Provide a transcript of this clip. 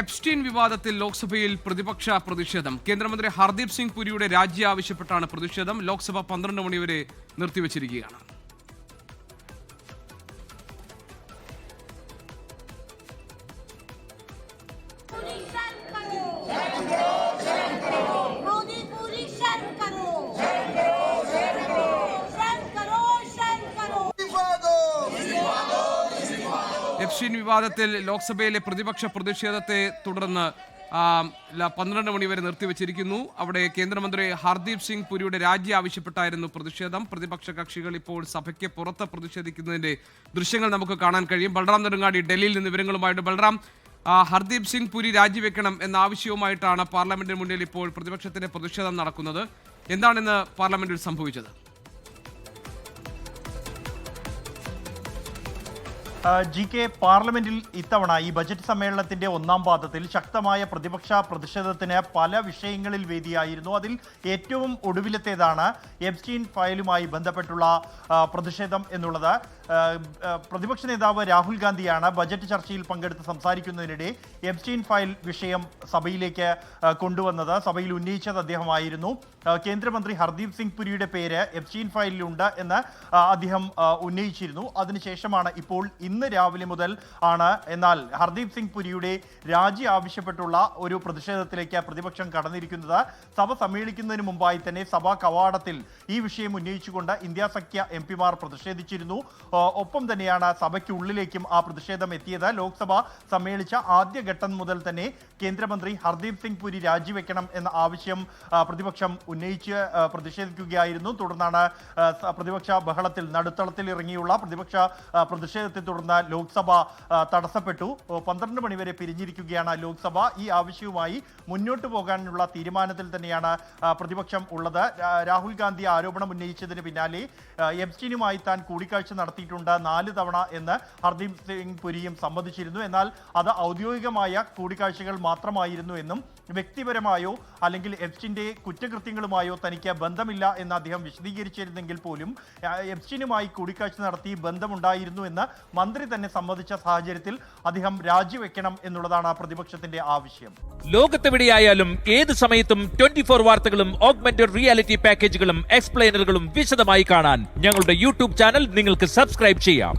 Epstein വിവാദത്തിൽ ലോക്സഭയിൽ പ്രതിപക്ഷ പ്രതിഷേധം. കേന്ദ്രമന്ത്രി ഹർദീപ് സിംഗ് പുരിയുടെ രാജി ആവശ്യപ്പെട്ടാണ് പ്രതിഷേധം. ലോക്സഭ 12 മണിവരെ നിർത്തിവച്ചിരിക്കുകയാണ്. എപ്സ്റ്റീൻ വിവാദത്തിൽ ലോക്സഭയിലെ പ്രതിപക്ഷ പ്രതിഷേധത്തെ തുടർന്ന് 12 മണിവരെ നിർത്തിവച്ചിരിക്കുന്നു. അവിടെ കേന്ദ്രമന്ത്രി ഹർദീപ് സിംഗ് പുരിയുടെ രാജി ആവശ്യപ്പെട്ടായിരുന്നു പ്രതിഷേധം. പ്രതിപക്ഷ കക്ഷികൾ ഇപ്പോൾ സഭയ്ക്ക് പുറത്ത് പ്രതിഷേധിക്കുന്നതിന്റെ ദൃശ്യങ്ങൾ നമുക്ക് കാണാൻ കഴിയും. ബൽറാം നെടുങ്ങാടി ഡൽഹിയിൽ നിന്ന് വിവരങ്ങളുമായിട്ട്. ബൽറാം, ഹർദീപ് സിംഗ് പുരി രാജിവെക്കണം എന്ന ആവശ്യവുമായിട്ടാണ് പാർലമെന്റിന് മുന്നിൽ ഇപ്പോൾ പ്രതിപക്ഷത്തിന്റെ പ്രതിഷേധം നടക്കുന്നത്. എന്താണിന്ന് പാർലമെന്റിൽ സംഭവിച്ചത്? ജി കെ, പാർലമെന്റിൽ ഇത്തവണ ഈ ബജറ്റ് സമ്മേളനത്തിന്റെ ഒന്നാം പാദത്തിൽ ശക്തമായ പ്രതിപക്ഷ പ്രതിഷേധത്തിന് പല വിഷയങ്ങളിൽ വേദിയായിരുന്നു. അതിൽ ഏറ്റവും ഒടുവിലത്തേതാണ് എപ്സ്റ്റീൻ ഫയലുമായി ബന്ധപ്പെട്ടുള്ള പ്രതിഷേധം എന്നുള്ളത്. പ്രതിപക്ഷ നേതാവ് രാഹുൽ ഗാന്ധിയാണ് ബജറ്റ് ചർച്ചയിൽ പങ്കെടുത്ത് സംസാരിക്കുന്നതിനിടെ എപ്സ്റ്റീൻ ഫയൽ വിഷയം സഭയിലേക്ക് കൊണ്ടുവന്നത്. സഭയിൽ ഉന്നയിച്ചത് അദ്ദേഹമായിരുന്നു. കേന്ദ്രമന്ത്രി ഹർദീപ് സിംഗ് പുരിയുടെ പേര് എപ്സ്റ്റീൻ ഫയലിലുണ്ട് എന്ന് അദ്ദേഹം ഉന്നയിച്ചിരുന്നു. അതിനുശേഷമാണ് ഇപ്പോൾ ഇന്ന് രാവിലെ മുതൽ എന്നാൽ ഹർദീപ് സിംഗ് പുരിയുടെ രാജി ആവശ്യപ്പെട്ടുള്ള ഒരു പ്രതിഷേധത്തിലേക്ക് പ്രതിപക്ഷം കടന്നിരിക്കുന്നത്. സഭ സമ്മേളിക്കുന്നതിന് മുമ്പായി തന്നെ സഭാ കവാടത്തിൽ ഈ വിഷയം ഉന്നയിച്ചുകൊണ്ട് ഇന്ത്യ സഖ്യ എംപിമാർ പ്രതിഷേധിച്ചിരുന്നു. ഒപ്പം തന്നെയാണ് സഭയ്ക്കുള്ളിലേക്കും ആ പ്രതിഷേധം എത്തിയത്. ലോക്സഭ സമ്മേളിച്ച ആദ്യഘട്ടം മുതൽ തന്നെ കേന്ദ്രമന്ത്രി ഹർദീപ് സിംഗ് പുരി രാജിവെക്കണം എന്ന ആവശ്യം പ്രതിപക്ഷം ഉന്നയിച്ച് പ്രതിഷേധിക്കുകയായിരുന്നു. തുടർന്നാണ് പ്രതിപക്ഷ ബഹളത്തിൽ നടുത്തളത്തിൽ ഇറങ്ങിയുള്ള പ്രതിപക്ഷ പ്രതിഷേധത്തെ തുടർന്ന് ലോക്സഭ തടസ്സപ്പെട്ടു. 12 മണിവരെ പിരിഞ്ഞിരിക്കുകയാണ് ലോക്സഭ. ഈ ആവശ്യവുമായി മുന്നോട്ട് പോകാനുള്ള തീരുമാനത്തിൽ തന്നെയാണ് പ്രതിപക്ഷം ഉള്ളത്. രാഹുൽ ഗാന്ധി ആരോപണം ഉന്നയിച്ചതിന് പിന്നാലെ എപ്സ്റ്റീനുമായി താൻ കൂടിക്കാഴ്ച നടത്തിയിട്ടുണ്ട് 4 തവണ എന്ന് ഹർദീപ് സിംഗ് പുരിയും സമ്മതിച്ചിരുന്നു. എന്നാൽ അത് ഔദ്യോഗികമായ കൂടിക്കാഴ്ചകൾ മാത്രമായിരുന്നു എന്നും വ്യക്തിപരമായോ അല്ലെങ്കിൽ എപ്സ്റ്റീന്റെ കുറ്റകൃത്യങ്ങളുമായോ തനിക്ക് ബന്ധമില്ല എന്ന് അദ്ദേഹം വിശദീകരിച്ചിരുന്നെങ്കിൽ പോലും എപ്സ്റ്റീനുമായി കൂടിക്കാഴ്ച നടത്തി ബന്ധമുണ്ടായിരുന്നു എന്ന് മന്ത്രി തന്നെ സമ്മതിച്ച സാഹചര്യത്തിൽ അദ്ദേഹം രാജിവെക്കണം എന്നുള്ളതാണ് പ്രതിപക്ഷത്തിന്റെ ആവശ്യം. ലോകത്തെവിടെയായാലും ഏത് സമയത്തും 24 വാർത്തകളും ഓഗ്മെന്റഡ് റിയാലിറ്റി പാക്കേജുകളും എക്സ്പ്ലെയിനറുകളും വിശദമായി കാണാൻ ഞങ്ങളുടെ യൂട്യൂബ് ചാനൽ നിങ്ങൾക്ക് സബ്സ്ക്രൈബ് ചെയ്യാം.